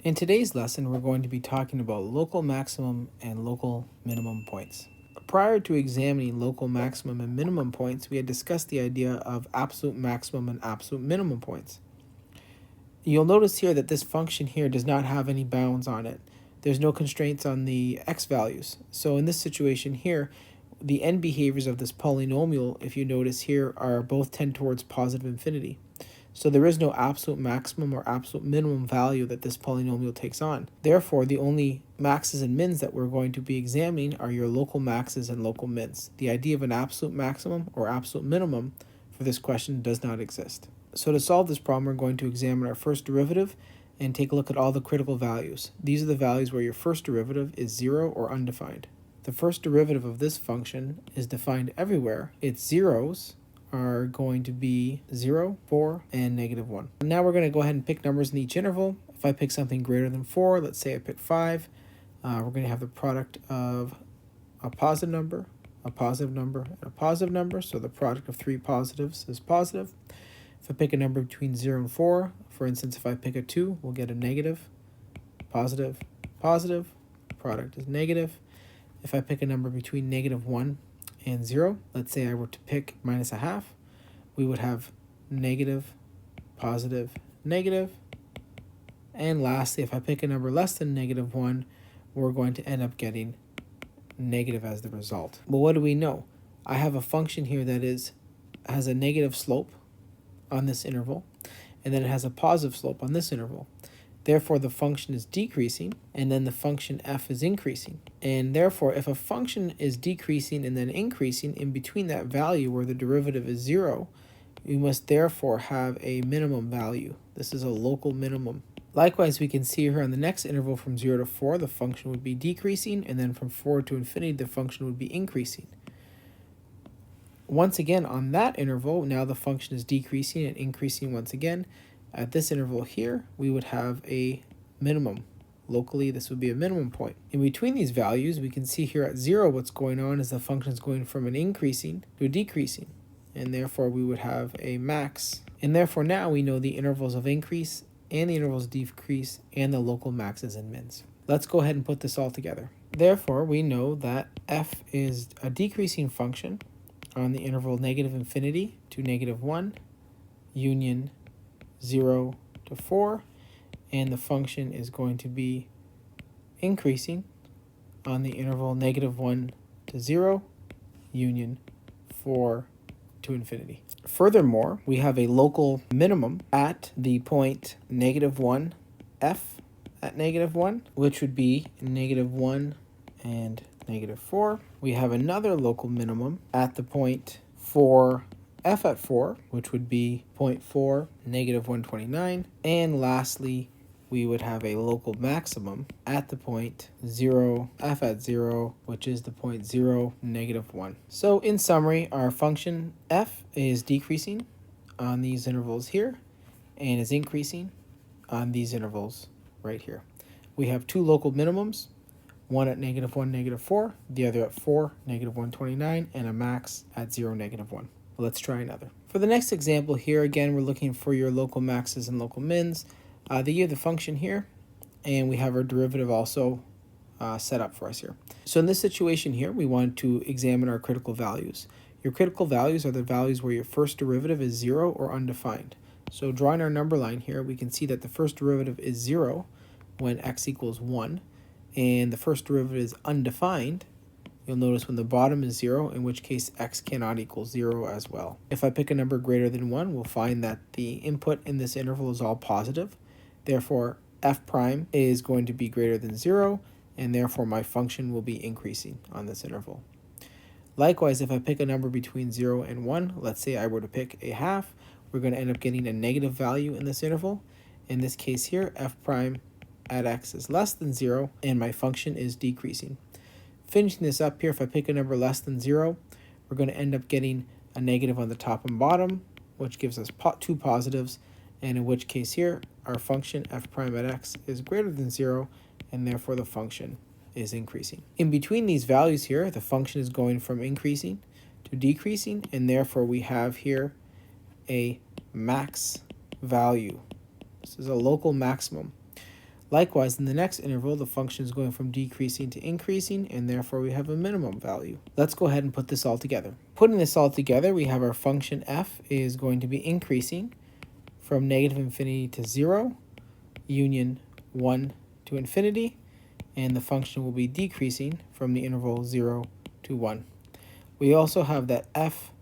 In today's lesson, we're going to be talking about local maximum and local minimum points. Prior to examining local maximum and minimum points, we had discussed the idea of absolute maximum and absolute minimum points. You'll notice here that this function here does not have any bounds on it. There's no constraints on the x values. So in this situation here, the end behaviors of this polynomial, if you notice here, are both tend towards positive infinity. So there is no absolute maximum or absolute minimum value that this polynomial takes on. Therefore, the only maxes and mins that we're going to be examining are your local maxes and local mins. The idea of an absolute maximum or absolute minimum for this question does not exist. So to solve this problem, we're going to examine our first derivative and take a look at all the critical values. These are the values where your first derivative is 0 or undefined. The first derivative of this function is defined everywhere. Its zeros are going to be 0, 4, and -1. Now we're going to go ahead and pick numbers in each interval. If I pick something greater than 4, let's say I pick 5, we're going to have the product of a positive number, a positive number, and a positive number. So the product of three positives is positive. If I pick a number between 0 and 4, for instance, if I pick a 2, we'll get a negative, positive, positive. Product is negative. If I pick a number between -1 and 0, let's say I were to pick -1/2, we would have negative, positive, negative. And lastly, if I pick a number less than -1, we're going to end up getting negative as the result. Well, what do we know? I have a function here that has a negative slope on this interval, and then it has a positive slope on this interval. Therefore, the function is decreasing, and then the function f is increasing. And therefore, if a function is decreasing and then increasing, in between that value where the derivative is 0, we must therefore have a minimum value. This is a local minimum. Likewise, we can see here on the next interval from 0 to 4, the function would be decreasing, and then from 4 to infinity, the function would be increasing. Once again, on that interval, now the function is decreasing and increasing once again. At this interval here, we would have a minimum. Locally, this would be a minimum point. In between these values, we can see here at 0 what's going on is the function is going from an increasing to a decreasing, and therefore we would have a max. And therefore now we know the intervals of increase and the intervals of decrease and the local maxes and mins. Let's go ahead and put this all together. Therefore, we know that f is a decreasing function on the interval -infinity to -1, union 0 to 4, and the function is going to be increasing on the interval -1 to 0, union 4 to infinity. Furthermore, we have a local minimum at the point -1, f at -1, which would be -1 and -4. We have another local minimum at the point 4, f at 4, which would be 0.4, -129. And lastly, we would have a local maximum at the point 0, f at 0, which is the point 0, -1. So in summary, our function f is decreasing on these intervals here and is increasing on these intervals right here. We have two local minimums, one at -1, -4, the other at 4, -129, and a max at 0, -1. Let's try another. For the next example here, again, we're looking for your local maxes and local mins. They give the function here, and we have our derivative also set up for us here. So in this situation here, we want to examine our critical values. Your critical values are the values where your first derivative is 0 or undefined. So drawing our number line here, we can see that the first derivative is 0 when x equals 1, and the first derivative is undefined. You'll notice when the bottom is 0, in which case x cannot equal 0 as well. If I pick a number greater than 1, we'll find that the input in this interval is all positive. Therefore, f prime is going to be greater than 0, and therefore my function will be increasing on this interval. Likewise, if I pick a number between 0 and 1, let's say I were to pick a half, we're going to end up getting a negative value in this interval. In this case here, f prime at x is less than 0, and my function is decreasing. Finishing this up here, if I pick a number less than 0, we're going to end up getting a negative on the top and bottom, which gives us two positives, and in which case here, our function f prime at x is greater than 0, and therefore the function is increasing. In between these values here, the function is going from increasing to decreasing, and therefore we have here a max value. This is a local maximum. Likewise, in the next interval, the function is going from decreasing to increasing, and therefore we have a minimum value. Let's go ahead and put this all together. Putting this all together, we have our function f is going to be increasing from negative infinity to 0, union 1 to infinity, and the function will be decreasing from the interval 0 to 1. We also have that f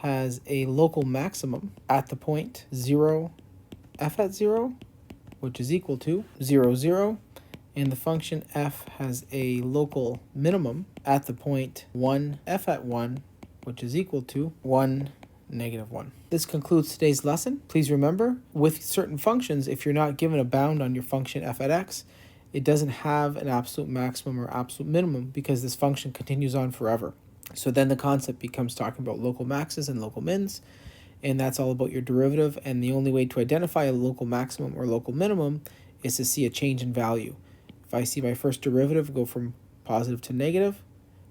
has a local maximum at the point 0, f at 0, which is equal to 0, 0, and the function f has a local minimum at the point 1, f at 1, which is equal to 1, negative 1. This concludes today's lesson. Please remember, with certain functions, if you're not given a bound on your function f at x, it doesn't have an absolute maximum or absolute minimum because this function continues on forever. So then the concept becomes talking about local maxes and local mins, and that's all about your derivative, and the only way to identify a local maximum or local minimum is to see a change in value. If I see my first derivative go from positive to negative,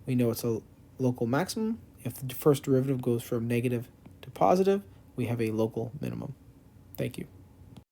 we know it's a local maximum. If the first derivative goes from negative to positive, we have a local minimum. Thank you.